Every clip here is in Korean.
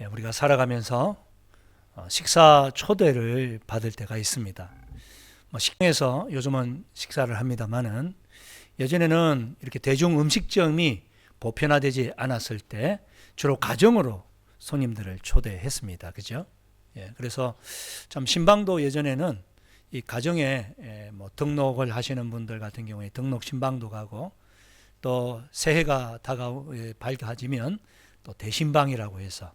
우리가 살아가면서 식사 초대를 받을 때가 있습니다. 식당에서 요즘은 식사를 합니다만은 예전에는 이렇게 대중 음식점이 보편화되지 않았을 때 주로 가정으로 손님들을 초대했습니다. 그죠? 그래서 참 신방도 예전에는 이 가정에 등록을 하시는 분들 같은 경우에 등록 신방도 가고 또 새해가 밝아지면 또 대신방이라고 해서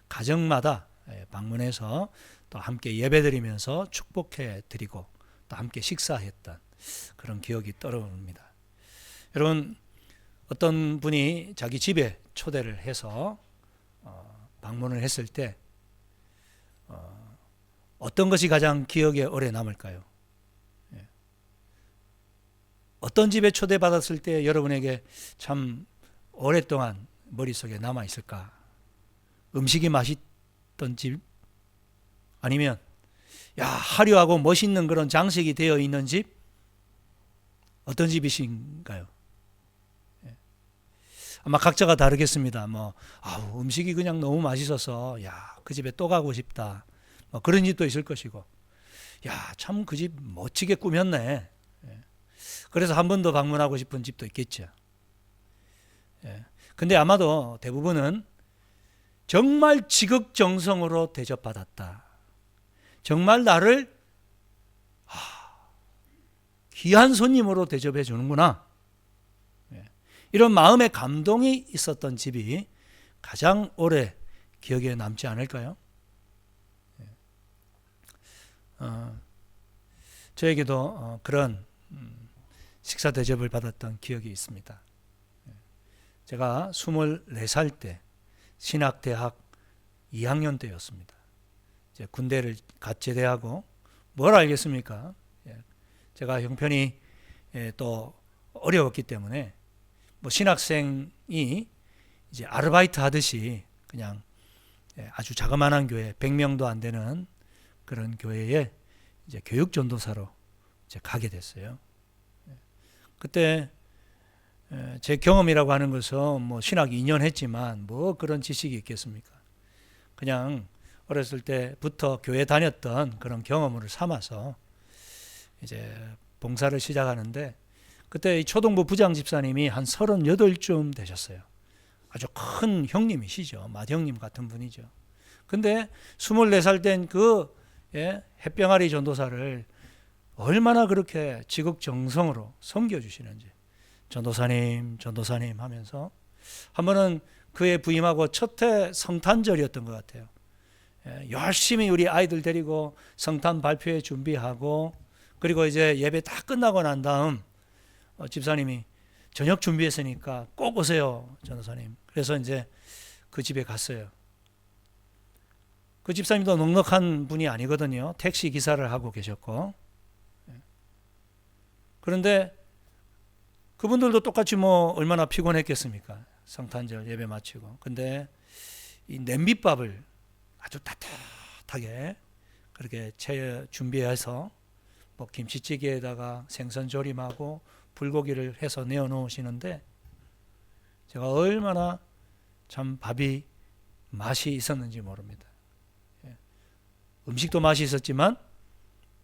가정마다 방문해서 또 함께 예배드리면서 축복해 드리고 또 함께 식사했던 그런 기억이 떠오릅니다. 여러분, 어떤 분이 자기 집에 초대를 해서 방문을 했을 때 어떤 것이 가장 기억에 오래 남을까요? 어떤 집에 초대받았을 때 여러분에게 참 오랫동안 머릿속에 남아 있을까? 음식이 맛있던 집? 아니면 화려하고 멋있는 그런 장식이 되어 있는 집? 어떤 집이신가요? 아마 각자가 다르겠습니다. 음식이 그냥 너무 맛있어서 그 집에 또 가고 싶다. 그런 집도 있을 것이고, 참 그 집 멋지게 꾸몄네. 그래서 한 번 더 방문하고 싶은 집도 있겠죠. 근데 아마도 대부분은 정말 지극정성으로 대접받았다. 정말 나를 귀한 손님으로 대접해 주는구나. 이런 마음의 감동이 있었던 집이 가장 오래 기억에 남지 않을까요? 저에게도 그런 식사 대접을 받았던 기억이 있습니다. 제가 24살 때 신학대학 2학년 때였습니다. 이제 군대를 갓 제대하고 뭘 알겠습니까? 제가 형편이 또 어려웠기 때문에 신학생이 이제 아르바이트 하듯이 그냥 아주 자그마한 교회 100명도 안 되는 그런 교회에 이제 교육 전도사로 이제 가게 됐어요. 그때 제 경험이라고 하는 것은 신학 2년 했지만 그런 지식이 있겠습니까? 그냥 어렸을 때부터 교회 다녔던 그런 경험을 삼아서 이제 봉사를 시작하는데 그때 이 초등부 부장 집사님이 한 38쯤 되셨어요. 아주 큰 형님이시죠. 맏형님 같은 분이죠. 근데 24살 된 그 햇병아리 전도사를 얼마나 그렇게 지극정성으로 섬겨주시는지 전도사님 하면서 한 번은 그의 부임하고 첫해 성탄절이었던 것 같아요. 열심히 우리 아이들 데리고 성탄 발표회 준비하고 그리고 이제 예배 다 끝나고 난 다음 집사님이 저녁 준비했으니까 꼭 오세요, 전도사님. 그래서 이제 그 집에 갔어요. 그 집사님도 넉넉한 분이 아니거든요. 택시 기사를 하고 계셨고. 그런데 그분들도 똑같이 얼마나 피곤했겠습니까? 성탄절 예배 마치고. 근데 이 냄비밥을 아주 따뜻하게 그렇게 준비해서 김치찌개에다가 생선 조림하고 불고기를 해서 내어놓으시는데 제가 얼마나 참 밥이 맛이 있었는지 모릅니다. 음식도 맛이 있었지만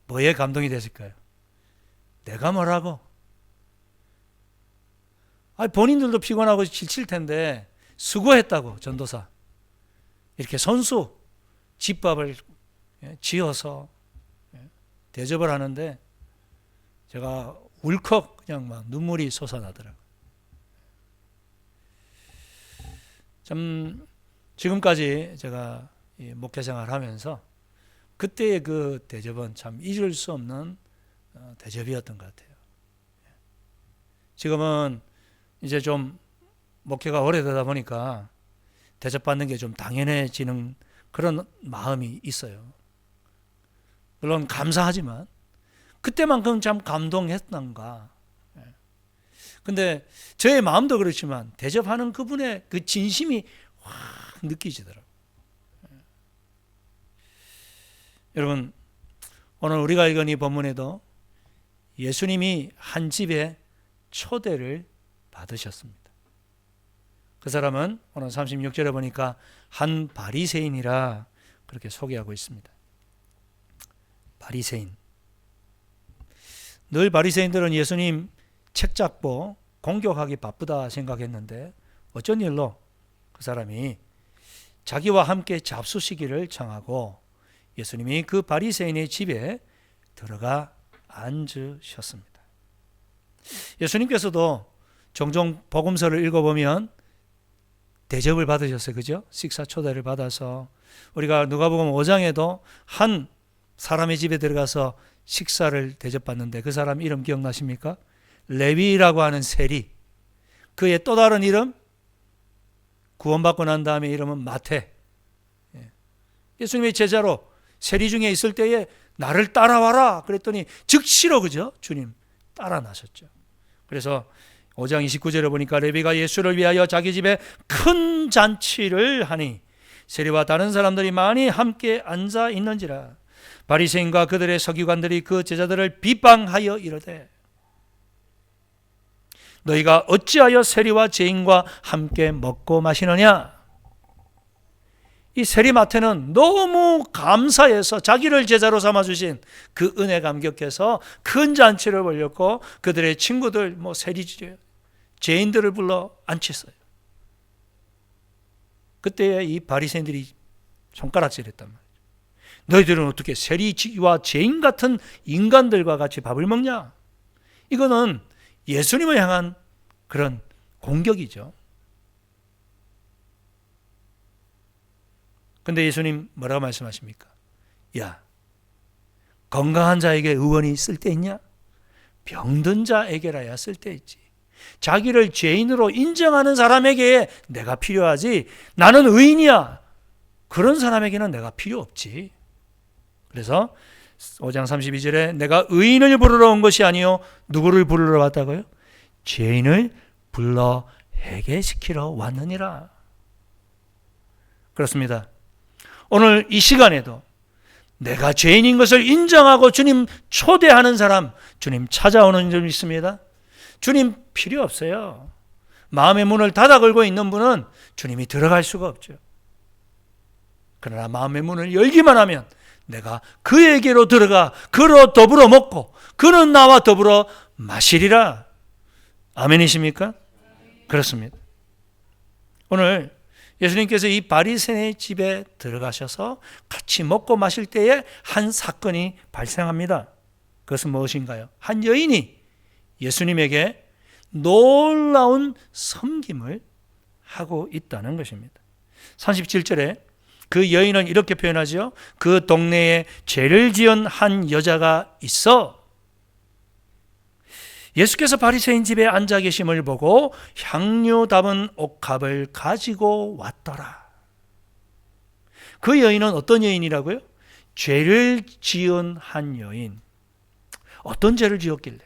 뭐에 감동이 됐을까요? 내가 뭐라고? 본인들도 피곤하고 지칠 텐데 수고했다고 전도사 이렇게 손수 집밥을 지어서 대접을 하는데 제가 울컥 그냥 막 눈물이 솟아나더라고요. 참 지금까지 제가 목회생활을 하면서 그때의 그 대접은 참 잊을 수 없는 대접이었던 것 같아요. 지금은 이제 좀 목회가 오래되다 보니까 대접받는 게 좀 당연해지는 그런 마음이 있어요. 물론 감사하지만 그때만큼 참 감동했던가. 근데 저의 마음도 그렇지만 대접하는 그분의 그 진심이 확 느껴지더라고요. 여러분, 오늘 우리가 읽은 이 본문에도 예수님이 한 집에 초대를 받으셨습니다. 그 사람은 오늘 36절에 보니까 한 바리새인이라 그렇게 소개하고 있습니다. 바리새인. 늘 바리새인들은 예수님 책 잡고 공격하기 바쁘다 생각했는데 어쩐 일로 그 사람이 자기와 함께 잡수시기를 청하고 예수님이 그 바리새인의 집에 들어가 앉으셨습니다. 예수님께서도 종종 복음서를 읽어보면 대접을 받으셨어요. 그죠? 식사 초대를 받아서 우리가 누가복음 5장에도 한 사람의 집에 들어가서 식사를 대접받는데 그 사람 이름 기억나십니까? 레위라고 하는 세리. 그의 또 다른 이름 구원받고 난 다음에 이름은 마태. 예수님의 제자로 세리 중에 있을 때에 나를 따라와라 그랬더니 즉시로 그죠? 주님 따라 나셨죠. 그래서 5장 29절에 보니까 레위가 예수를 위하여 자기 집에 큰 잔치를 하니 세리와 다른 사람들이 많이 함께 앉아 있는지라 바리새인과 그들의 서기관들이 그 제자들을 비방하여 이르되 너희가 어찌하여 세리와 죄인과 함께 먹고 마시느냐? 이 세리 마태는 너무 감사해서 자기를 제자로 삼아주신 그 은혜 감격해서 큰 잔치를 벌였고 그들의 친구들 세리 죄인들을 불러 앉혔어요. 그때 이 바리새인들이 손가락질했단 말이에요. 너희들은 어떻게 세리와 죄인 같은 인간들과 같이 밥을 먹냐? 이거는 예수님을 향한 그런 공격이죠. 근데 예수님 뭐라고 말씀하십니까? 야, 건강한 자에게 의원이 쓸데있냐? 병든 자에게라야 쓸데있지. 자기를 죄인으로 인정하는 사람에게 내가 필요하지 나는 의인이야. 그런 사람에게는 내가 필요 없지. 그래서 5장 32절에 내가 의인을 부르러 온 것이 아니요 누구를 부르러 왔다고요? 죄인을 불러 회개시키러 왔느니라. 그렇습니다. 오늘 이 시간에도 내가 죄인인 것을 인정하고 주님 초대하는 사람, 주님 찾아오는 점 있습니다. 주님 필요 없어요. 마음의 문을 닫아 걸고 있는 분은 주님이 들어갈 수가 없죠. 그러나 마음의 문을 열기만 하면 내가 그에게로 들어가 그로 더불어 먹고 그는 나와 더불어 마시리라. 아멘이십니까? 그렇습니다. 오늘 예수님께서 이 바리새인의 집에 들어가셔서 같이 먹고 마실 때에 한 사건이 발생합니다. 그것은 무엇인가요? 한 여인이 예수님에게 놀라운 섬김을 하고 있다는 것입니다. 37절에 그 여인은 이렇게 표현하죠. 그 동네에 죄를 지은 한 여자가 있어 예수께서 바리새인 집에 앉아 계심을 보고 향유 담은 옥합을 가지고 왔더라. 그 여인은 어떤 여인이라고요? 죄를 지은 한 여인. 어떤 죄를 지었길래?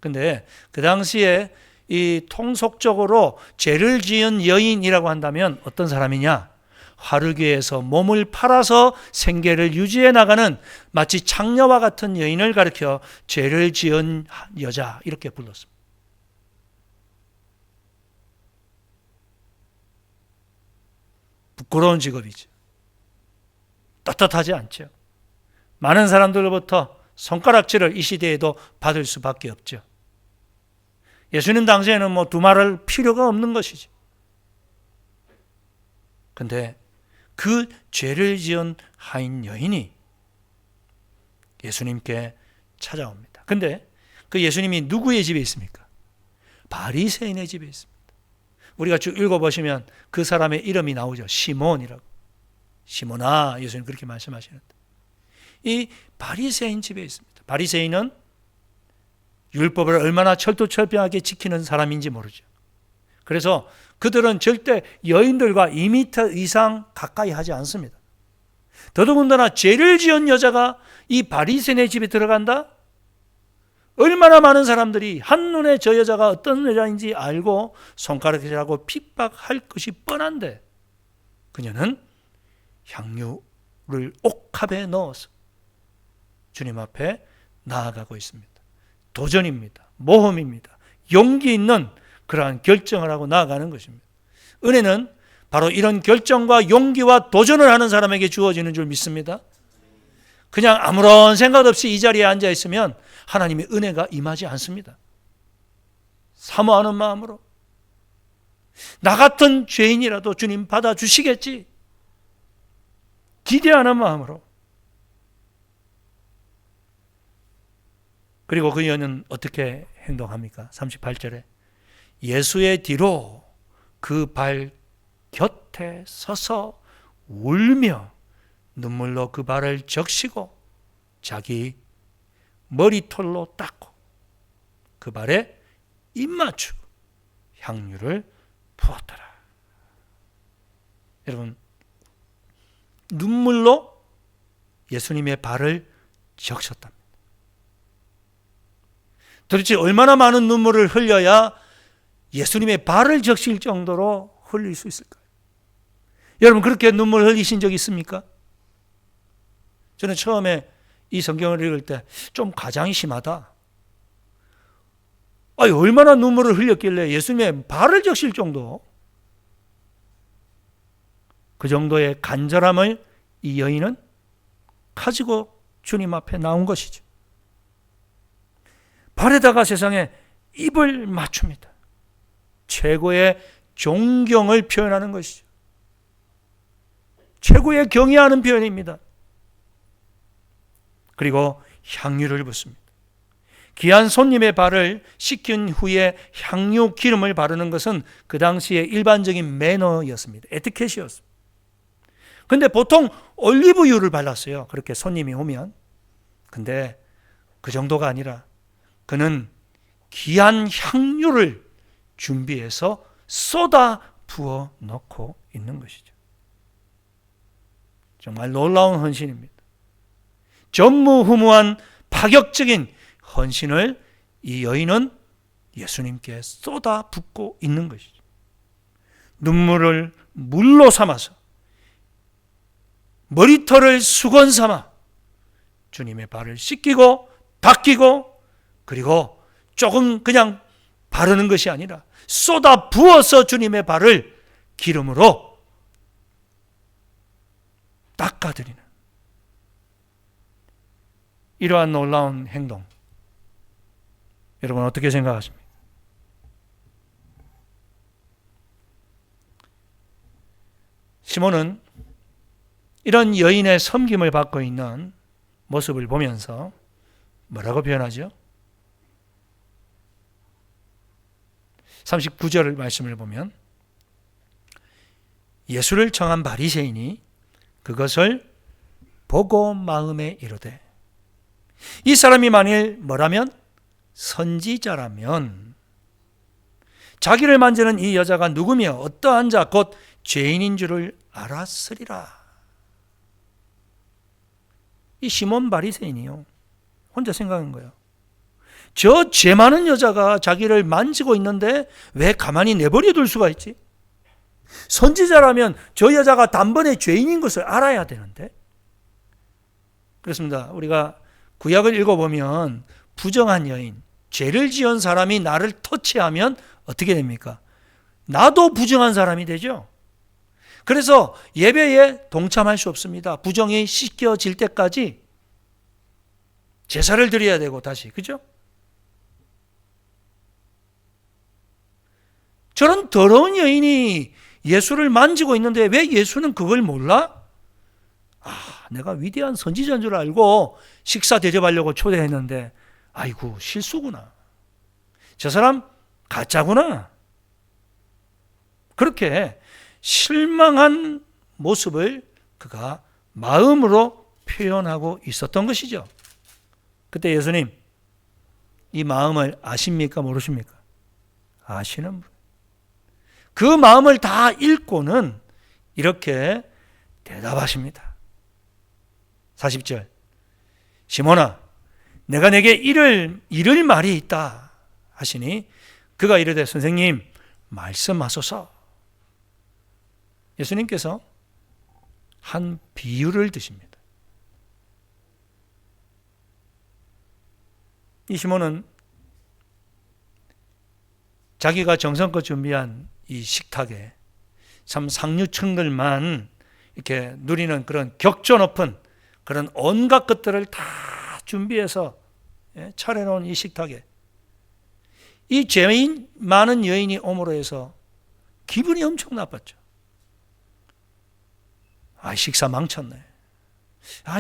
근데 그 당시에 이 통속적으로 죄를 지은 여인이라고 한다면 어떤 사람이냐? 화르교에서 몸을 팔아서 생계를 유지해 나가는 마치 창녀와 같은 여인을 가리켜 죄를 지은 여자 이렇게 불렀습니다. 부끄러운 직업이죠. 떳떳하지 않죠. 많은 사람들로부터 손가락질을 이 시대에도 받을 수밖에 없죠. 예수님 당시에는 두말할 필요가 없는 것이죠. 그런데 그 죄를 지은 하인 여인이 예수님께 찾아옵니다. 근데 그 예수님이 누구의 집에 있습니까? 바리새인의 집에 있습니다. 우리가 쭉 읽어보시면 그 사람의 이름이 나오죠. 시몬이라고. 시몬아, 예수님 그렇게 말씀하시는데 이 바리새인 집에 있습니다. 바리새인은 율법을 얼마나 철두철미하게 지키는 사람인지 모르죠. 그래서 그들은 절대 여인들과 2m 이상 가까이 하지 않습니다. 더더군다나 죄를 지은 여자가 이 바리새인의 집에 들어간다? 얼마나 많은 사람들이 한눈에 저 여자가 어떤 여자인지 알고 손가락질하고 핍박할 것이 뻔한데 그녀는 향유를 옥합에 넣어서 주님 앞에 나아가고 있습니다. 도전입니다. 모험입니다. 용기 있는 그러한 결정을 하고 나아가는 것입니다. 은혜는 바로 이런 결정과 용기와 도전을 하는 사람에게 주어지는 줄 믿습니다. 그냥 아무런 생각 없이 이 자리에 앉아 있으면 하나님의 은혜가 임하지 않습니다. 사모하는 마음으로 나 같은 죄인이라도 주님 받아주시겠지 기대하는 마음으로. 그리고 그 여인은 어떻게 행동합니까? 38절에 예수의 뒤로 그 발 곁에 서서 울며 눈물로 그 발을 적시고 자기 머리털로 닦고 그 발에 입 맞추고 향유를 부었더라. 여러분, 눈물로 예수님의 발을 적셨답니다. 도대체 얼마나 많은 눈물을 흘려야 예수님의 발을 적실 정도로 흘릴 수 있을까요? 여러분, 그렇게 눈물 흘리신 적 있습니까? 저는 처음에 이 성경을 읽을 때 좀 가장이 심하다. 얼마나 눈물을 흘렸길래 예수님의 발을 적실 정도. 그 정도의 간절함을 이 여인은 가지고 주님 앞에 나온 것이죠. 발에다가 세상에 입을 맞춥니다. 최고의 존경을 표현하는 것이죠. 최고의 경외하는 표현입니다. 그리고 향유를 붓습니다. 귀한 손님의 발을 씻긴 후에 향유 기름을 바르는 것은 그 당시의 일반적인 매너였습니다. 에티켓이었습니다. 근데 보통 올리브유를 발랐어요. 그렇게 손님이 오면. 근데 그 정도가 아니라 그는 귀한 향유를 준비해서 쏟아 부어 넣고 있는 것이죠. 정말 놀라운 헌신입니다. 전무후무한 파격적인 헌신을 이 여인은 예수님께 쏟아 붓고 있는 것이죠. 눈물을 물로 삼아서 머리털을 수건 삼아 주님의 발을 씻기고 닦이고 그리고 조금 그냥 바르는 것이 아니라 쏟아 부어서 주님의 발을 기름으로 닦아드리는 이러한 놀라운 행동, 여러분 어떻게 생각하십니까? 시몬은 이런 여인의 섬김을 받고 있는 모습을 보면서 뭐라고 표현하죠? 39절 말씀을 보면 예수를 청한 바리새인이 그것을 보고 마음에 이르되 이 사람이 만일 뭐라면 선지자라면 자기를 만지는 이 여자가 누구며 어떠한 자 곧 죄인인 줄을 알았으리라. 이 시몬 바리새인이요, 혼자 생각한 거예요. 저 죄 많은 여자가 자기를 만지고 있는데 왜 가만히 내버려 둘 수가 있지? 선지자라면 저 여자가 단번에 죄인인 것을 알아야 되는데. 그렇습니다. 우리가 구약을 읽어보면 부정한 여인, 죄를 지은 사람이 나를 터치하면 어떻게 됩니까? 나도 부정한 사람이 되죠. 그래서 예배에 동참할 수 없습니다. 부정이 씻겨질 때까지 제사를 드려야 되고 다시, 그죠? 저런 더러운 여인이 예수를 만지고 있는데 왜 예수는 그걸 몰라? 내가 위대한 선지자인 줄 알고 식사 대접하려고 초대했는데 아이고 실수구나. 저 사람 가짜구나. 그렇게 실망한 모습을 그가 마음으로 표현하고 있었던 것이죠. 그때 예수님 이 마음을 아십니까 모르십니까? 아시는 분. 그 마음을 다 읽고는 이렇게 대답하십니다. 40절 시몬아 내가 내게 이를 말이 있다 하시니 그가 이르되 선생님 말씀하소서. 예수님께서 한 비유를 드십니다. 이 시몬은 자기가 정성껏 준비한 이 식탁에 참 상류층들만 이렇게 누리는 그런 격조 높은 그런 온갖 것들을 다 준비해서 차려놓은 이 식탁에 이 죄인 많은 여인이 오므로 해서 기분이 엄청 나빴죠. 식사 망쳤네.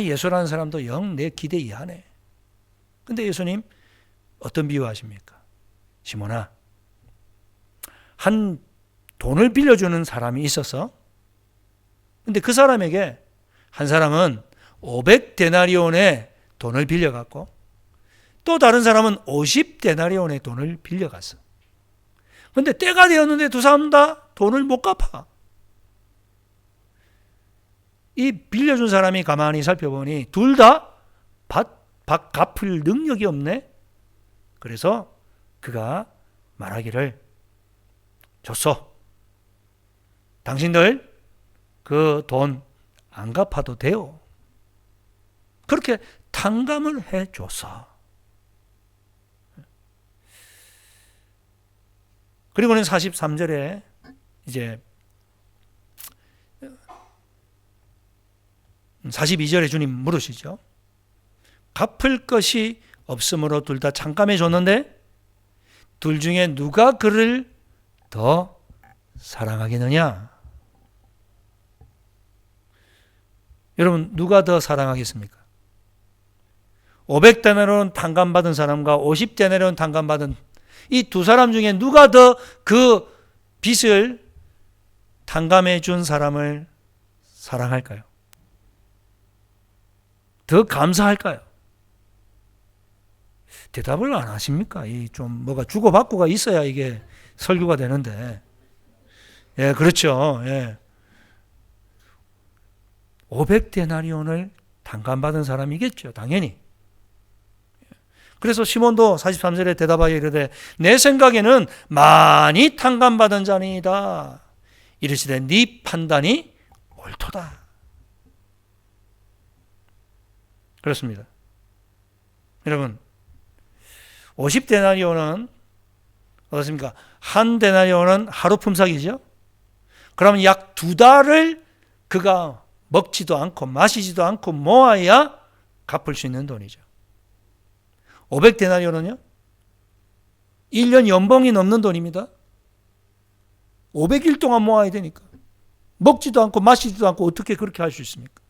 예수라는 사람도 영 내 기대 이하네. 근데 예수님 어떤 비유하십니까? 시몬아, 한 돈을 빌려주는 사람이 있어서, 근데 그 사람에게 한 사람은 500데나리온의 돈을 빌려갔고 또 다른 사람은 50데나리온의 돈을 빌려갔어. 근데 때가 되었는데 두 사람 다 돈을 못 갚아. 이 빌려준 사람이 가만히 살펴보니 둘 다 갚을 능력이 없네. 그래서 그가 말하기를, 줬어. 당신들 그 돈 안 갚아도 돼요. 그렇게 탕감을 해줬어. 그리고는 43절에 이제 42절에 주님 물으시죠. 갚을 것이 없으므로 둘 다 탕감해 줬는데 둘 중에 누가 그를 더 사랑하겠느냐? 여러분, 누가 더 사랑하겠습니까? 500데나리온 탕감받은 사람과 50데나리온 탕감받은 이 두 사람 중에 누가 더 그 빚을 탕감해 준 사람을 사랑할까요? 더 감사할까요? 대답을 안 하십니까? 이 좀 뭐가 주고받고가 있어야 이게 설교가 되는데. 그렇죠. 500데나리온을 탕감받은 사람이겠죠. 당연히. 그래서 시몬도 43절에 대답하여 이르되 내 생각에는 많이 탕감받은 자니이다. 이르시되 네 판단이 옳도다. 그렇습니다. 여러분, 50데나리온은 어떻습니까? 한 데나리온은 하루 품삯이죠. 그러면 약 2달을 그가 먹지도 않고 마시지도 않고 모아야 갚을 수 있는 돈이죠. 500데나리온은요? 1년 연봉이 넘는 돈입니다. 500일 동안 모아야 되니까. 먹지도 않고 마시지도 않고 어떻게 그렇게 할 수 있습니까?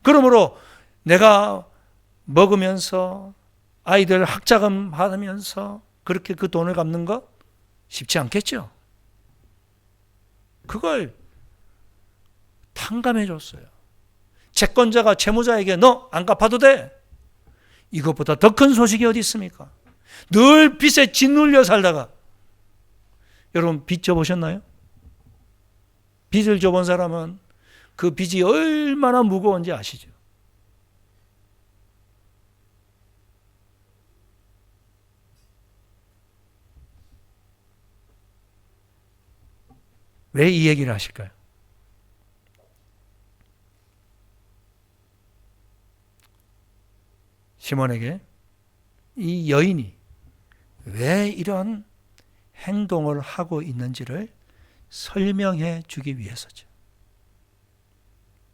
그러므로 내가 먹으면서 아이들 학자금 받으면서 그렇게 그 돈을 갚는 거 쉽지 않겠죠. 그걸 탕감해 줬어요. 채권자가 채무자에게 너 안 갚아도 돼. 이것보다 더 큰 소식이 어디 있습니까? 늘 빚에 짓눌려 살다가, 여러분 빚 져보셨나요? 빚을 져본 사람은 그 빚이 얼마나 무거운지 아시죠? 왜 이 얘기를 하실까요? 시몬에게 이 여인이 왜 이런 행동을 하고 있는지를 설명해 주기 위해서죠.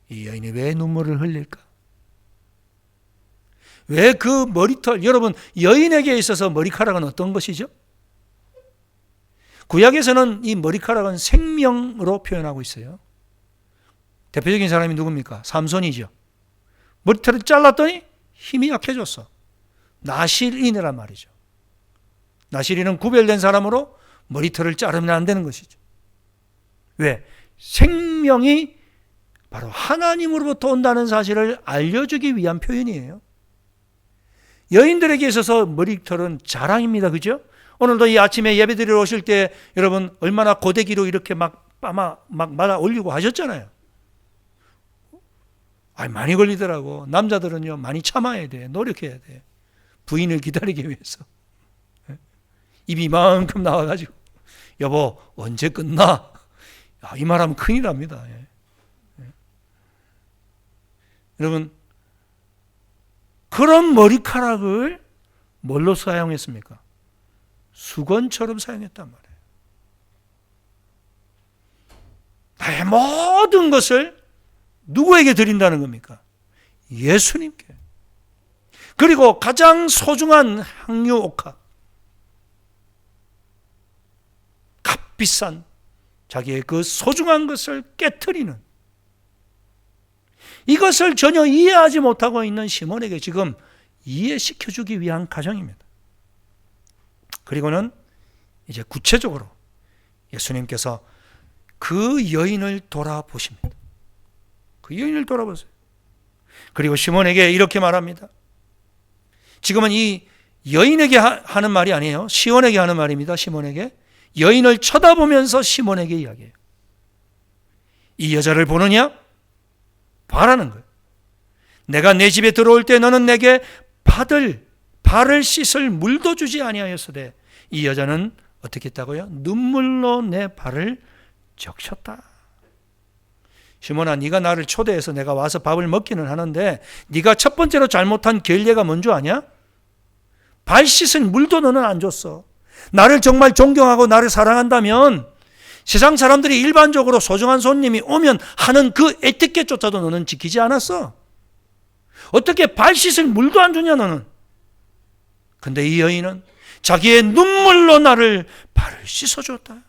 이 여인이 왜 눈물을 흘릴까? 왜 그 머리털, 여러분, 여인에게 있어서 머리카락은 어떤 것이죠? 구약에서는 이 머리카락은 생명으로 표현하고 있어요. 대표적인 사람이 누굽니까? 삼손이죠. 머리털을 잘랐더니 힘이 약해졌어. 나실인이란 말이죠. 나실인은 구별된 사람으로 머리털을 자르면 안 되는 것이죠. 왜? 생명이 바로 하나님으로부터 온다는 사실을 알려주기 위한 표현이에요. 여인들에게 있어서 머리털은 자랑입니다. 그죠? 오늘도 이 아침에 예배드리러 오실 때 여러분 얼마나 고데기로 이렇게 막 말아 올리고 하셨잖아요. 많이 걸리더라고. 남자들은요 많이 참아야 돼. 노력해야 돼. 부인을 기다리기 위해서. 입이 이만큼 나와가지고 여보 언제 끝나? 이 말하면 큰일 납니다. 여러분 그런 머리카락을 뭘로 사용했습니까? 수건처럼 사용했단 말이에요. 나의 모든 것을 누구에게 드린다는 겁니까? 예수님께. 그리고 가장 소중한 향유 옥합, 값비싼 자기의 그 소중한 것을 깨트리는, 이것을 전혀 이해하지 못하고 있는 시몬에게 지금 이해시켜주기 위한 가정입니다. 그리고는 이제 구체적으로 예수님께서 그 여인을 돌아보십니다. 그 여인을 돌아보세요. 그리고 시몬에게 이렇게 말합니다. 지금은 이 여인에게 하는 말이 아니에요. 시몬에게 하는 말입니다. 시몬에게. 여인을 쳐다보면서 시몬에게 이야기해요. 이 여자를 보느냐? 봐라는 거예요. 내가 내 집에 들어올 때 너는 내게 발을 씻을 물도 주지 아니하였으되 이 여자는 어떻게 했다고요? 눈물로 내 발을 적셨다. 시몬아, 네가 나를 초대해서 내가 와서 밥을 먹기는 하는데 네가 첫 번째로 잘못한 결례가 뭔 줄 아냐? 발 씻을 물도 너는 안 줬어. 나를 정말 존경하고 나를 사랑한다면 세상 사람들이 일반적으로 소중한 손님이 오면 하는 그 에티켓조차도 너는 지키지 않았어. 어떻게 발 씻을 물도 안 주냐 너는. 근데 이 여인은 자기의 눈물로 나를 발을 씻어줬다.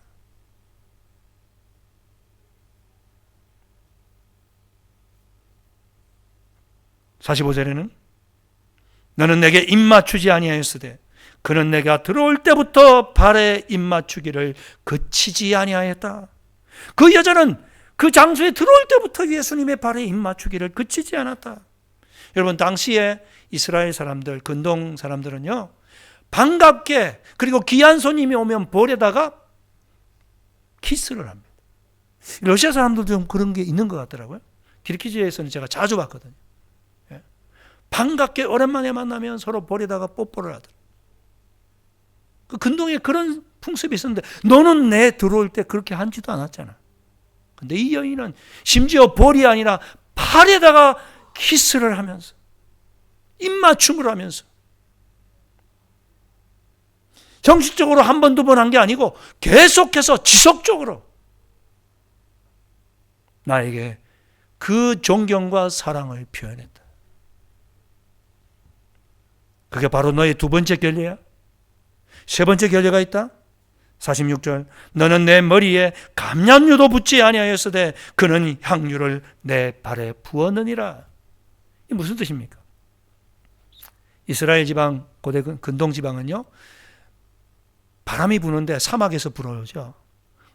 (45절에는) 너는 내게 입맞추지 아니하였으되 그는 내가 들어올 때부터 발에 입맞추기를 그치지 아니하였다. 그 여자는 그 장소에 들어올 때부터 예수님의 발에 입맞추기를 그치지 않았다. 여러분, 당시에 이스라엘 사람들, 근동 사람들은요, 반갑게, 그리고 귀한 손님이 오면 볼에다가 키스를 합니다. 러시아 사람들도 좀 그런 게 있는 것 같더라고요. 디르키지에서는 제가 자주 봤거든요. 반갑게 오랜만에 만나면 서로 볼에다가 뽀뽀를 하더라고요. 그 근동에 그런 풍습이 있었는데 너는 내 들어올 때 그렇게 하지도 않았잖아. 근데 이 여인은 심지어 볼이 아니라 팔에다가 키스를 하면서 입맞춤을 하면서 정식적으로 한 번, 두 번 한 게 아니고 계속해서 지속적으로 나에게 그 존경과 사랑을 표현했다. 그게 바로 너의 두 번째 결례야. 세 번째 결례가 있다. 46절 너는 내 머리에 감람유도 붓지 아니하였으되 그는 향유를 내 발에 부었느니라. 이게 무슨 뜻입니까? 이스라엘 지방, 고대 근동 지방은요, 바람이 부는데 사막에서 불어오죠.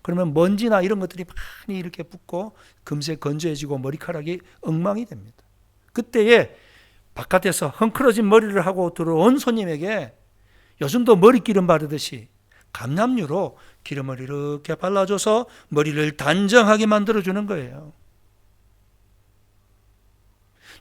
그러면 먼지나 이런 것들이 많이 이렇게 붙고 금세 건조해지고 머리카락이 엉망이 됩니다. 그때에 바깥에서 헝클어진 머리를 하고 들어온 손님에게 요즘도 머리기름 바르듯이 감람유로 기름을 이렇게 발라줘서 머리를 단정하게 만들어주는 거예요.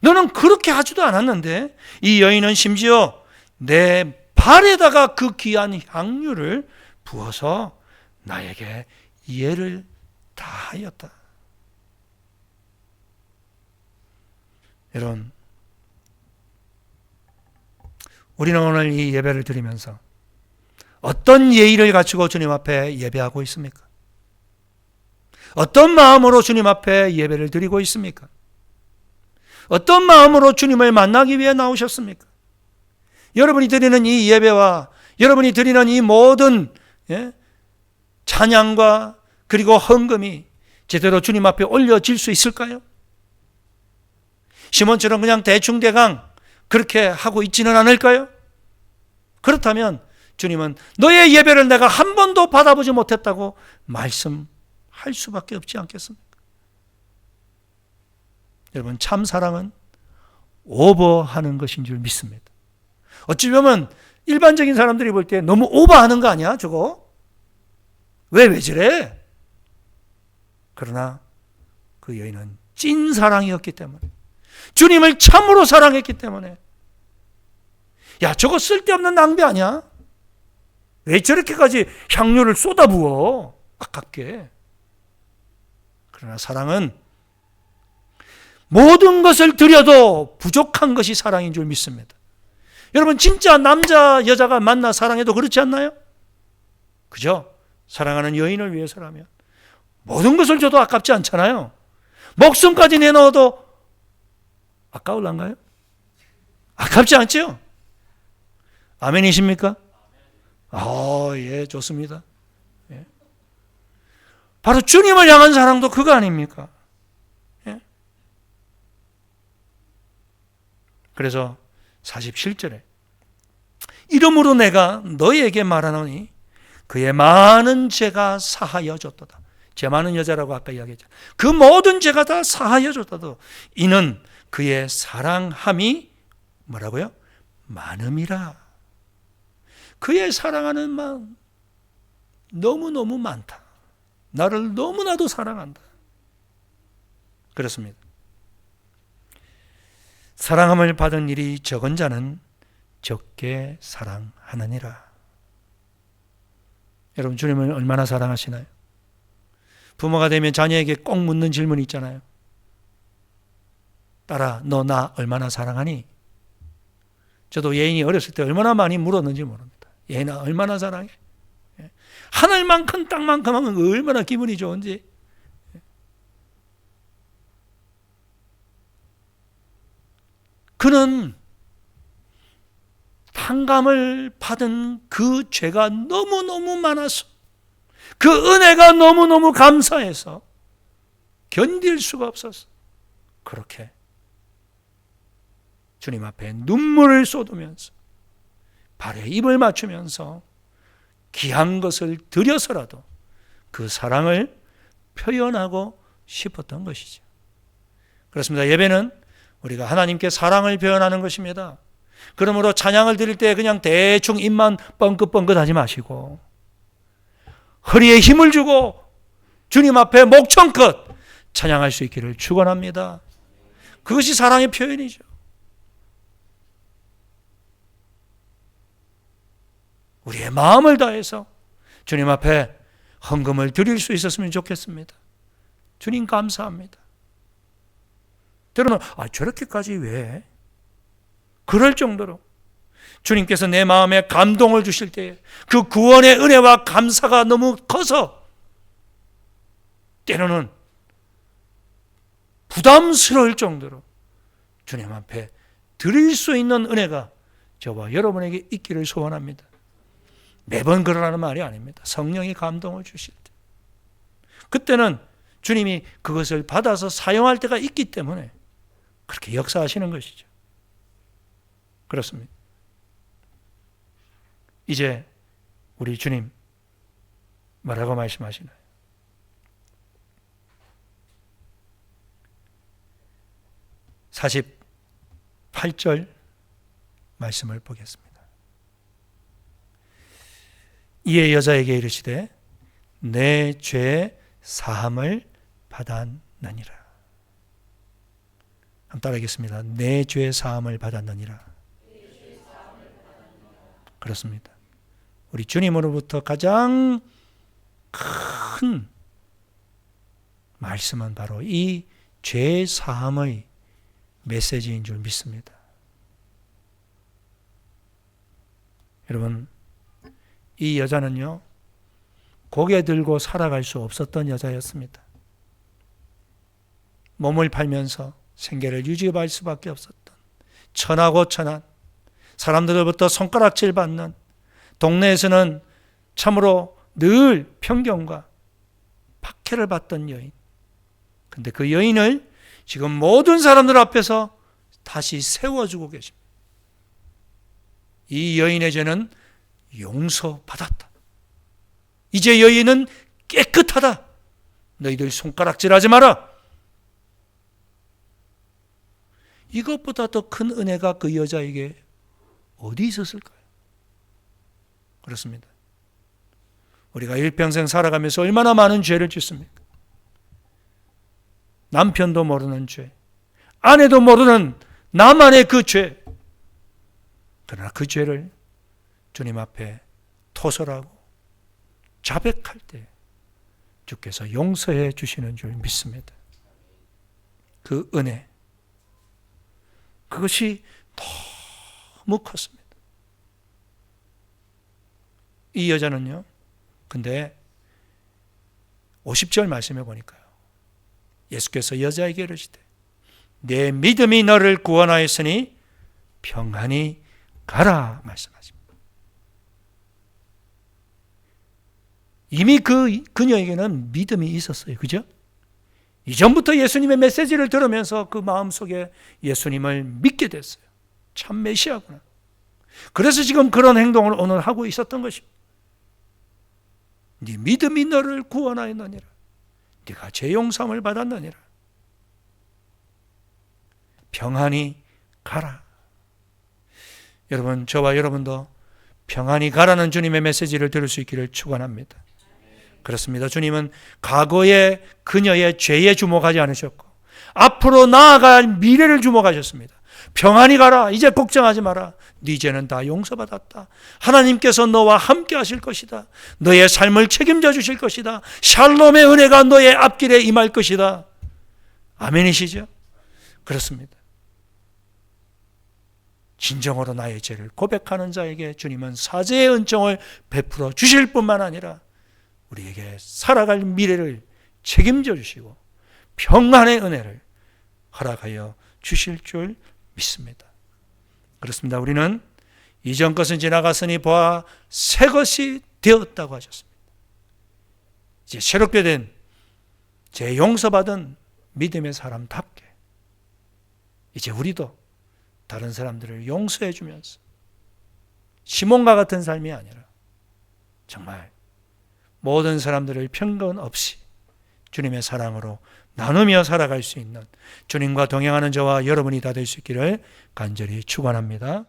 너는 그렇게 하지도 않았는데 이 여인은 심지어 내 발에다가 그 귀한 향유를 부어서 나에게 이해를 다하였다. 여러분, 우리는 오늘 이 예배를 드리면서 어떤 예의를 갖추고 주님 앞에 예배하고 있습니까? 어떤 마음으로 주님 앞에 예배를 드리고 있습니까? 어떤 마음으로 주님을 만나기 위해 나오셨습니까? 여러분이 드리는 이 예배와 여러분이 드리는 이 모든 찬양과 그리고 헌금이 제대로 주님 앞에 올려질 수 있을까요? 시몬처럼 그냥 대충대강 그렇게 하고 있지는 않을까요? 그렇다면 주님은 너의 예배를 내가 한 번도 받아보지 못했다고 말씀할 수밖에 없지 않겠습니까? 여러분, 참 사랑은 오버하는 것인 줄 믿습니다. 어찌 보면 일반적인 사람들이 볼 때 너무 오버하는 거 아니야 저거? 왜 저래? 그러나 그 여인은 찐 사랑이었기 때문에, 주님을 참으로 사랑했기 때문에, 야 저거 쓸데없는 낭비 아니야? 왜 저렇게까지 향료를 쏟아부어 아깝게? 그러나 사랑은 모든 것을 드려도 부족한 것이 사랑인 줄 믿습니다. 여러분, 진짜 남자 여자가 만나 사랑해도 그렇지 않나요? 그죠? 사랑하는 여인을 위해서라면 모든 것을 줘도 아깝지 않잖아요. 목숨까지 내놓아도 아까울란가요? 아깝지 않죠? 아멘이십니까? 예, 좋습니다. 예. 바로 주님을 향한 사랑도 그거 아닙니까? 예. 그래서 47절에 이러므로 내가 너희에게 말하노니 그의 많은 죄가 사하여 줬도다. 죄 많은 여자라고 아까 이야기했죠. 그 모든 죄가 다 사하여 줬다도 이는 그의 사랑함이 뭐라고요? 많음이라. 그의 사랑하는 마음 너무너무 많다. 나를 너무나도 사랑한다. 그렇습니다. 사랑함을 받은 일이 적은 자는 적게 사랑하느니라. 여러분, 주님을 얼마나 사랑하시나요? 부모가 되면 자녀에게 꼭 묻는 질문이 있잖아요. 딸아, 너 나 얼마나 사랑하니? 저도 예인이 어렸을 때 얼마나 많이 물었는지 모릅니다. 예인아, 얼마나 사랑해? 하늘만큼 땅만큼 하면 얼마나 기분이 좋은지. 그는 탕감을 받은 그 죄가 너무너무 많아서 그 은혜가 너무너무 감사해서 견딜 수가 없었어. 그렇게 주님 앞에 눈물을 쏟으면서 발에 입을 맞추면서 귀한 것을 드려서라도 그 사랑을 표현하고 싶었던 것이죠. 그렇습니다. 예배는 우리가 하나님께 사랑을 표현하는 것입니다. 그러므로 찬양을 드릴 때 그냥 대충 입만 뻥긋뻥긋 하지 마시고 허리에 힘을 주고 주님 앞에 목청껏 찬양할 수 있기를 축원합니다. 그것이 사랑의 표현이죠. 우리의 마음을 다해서 주님 앞에 헌금을 드릴 수 있었으면 좋겠습니다. 주님 감사합니다. 때로는 저렇게까지 왜? 그럴 정도로 주님께서 내 마음에 감동을 주실 때에 그 구원의 은혜와 감사가 너무 커서 때로는 부담스러울 정도로 주님 앞에 드릴 수 있는 은혜가 저와 여러분에게 있기를 소원합니다. 매번 그러라는 말이 아닙니다. 성령이 감동을 주실 때 그때는 주님이 그것을 받아서 사용할 때가 있기 때문에 그렇게 역사하시는 것이죠. 그렇습니다. 이제 우리 주님 뭐라고 말씀하시나요? 48절 말씀을 보겠습니다. 이에 여자에게 이르시되 내 죄 사함을 받았느니라. 한번 따라하겠습니다. 내 죄 사함을 받았느니라. 그렇습니다. 우리 주님으로부터 가장 큰 말씀은 바로 이 죄 사함의 메시지인 줄 믿습니다. 여러분, 이 여자는요, 고개 들고 살아갈 수 없었던 여자였습니다. 몸을 팔면서 생계를 유지할 수밖에 없었던 천하고 천한, 사람들로부터 손가락질 받는, 동네에서는 참으로 늘 편견과 박해를 받던 여인. 근데 그 여인을 지금 모든 사람들 앞에서 다시 세워주고 계십니다. 이 여인의 죄는 용서받았다. 이제 여인은 깨끗하다. 너희들 손가락질하지 마라. 이것보다 더 큰 은혜가 그 여자에게 어디 있었을까요? 그렇습니다. 우리가 일평생 살아가면서 얼마나 많은 죄를 짓습니까? 남편도 모르는 죄, 아내도 모르는 나만의 그 죄. 그러나 그 죄를 주님 앞에 토설하고 자백할 때 주께서 용서해 주시는 줄 믿습니다. 그 은혜, 그것이 너무 컸습니다. 이 여자는요, 근데 50절 말씀해 보니까요. 예수께서 여자에게 이르시되 내 믿음이 너를 구원하였으니 평안히 가라 말씀하십니다. 이미 그녀에게는 믿음이 있었어요. 그죠? 이전부터 예수님의 메시지를 들으면서 그 마음속에 예수님을 믿게 됐어요. 참 메시아구나. 그래서 지금 그런 행동을 오늘 하고 있었던 것입니다. 네 믿음이 너를 구원하였느니라. 네가 죄 용서함을 받았느니라. 평안히 가라. 여러분, 저와 여러분도 평안히 가라는 주님의 메시지를 들을 수 있기를 축원합니다. 그렇습니다. 주님은 과거의 그녀의 죄에 주목하지 않으셨고 앞으로 나아갈 미래를 주목하셨습니다. 평안히 가라. 이제 걱정하지 마라. 네 죄는 다 용서받았다. 하나님께서 너와 함께 하실 것이다. 너의 삶을 책임져 주실 것이다. 샬롬의 은혜가 너의 앞길에 임할 것이다. 아멘이시죠? 그렇습니다. 진정으로 나의 죄를 고백하는 자에게 주님은 사죄의 은총을 베풀어 주실 뿐만 아니라 우리에게 살아갈 미래를 책임져 주시고 평안의 은혜를 허락하여 주실 줄 믿습니다. 그렇습니다. 우리는 이전 것은 지나갔으니 보아 새 것이 되었다고 하셨습니다. 이제 새롭게 된 제 용서받은 믿음의 사람답게 이제 우리도 다른 사람들을 용서해 주면서 시몬과 같은 삶이 아니라 정말 모든 사람들을 편견 없이 주님의 사랑으로 나누며 살아갈 수 있는 주님과 동행하는 저와 여러분이 다 될 수 있기를 간절히 축원합니다.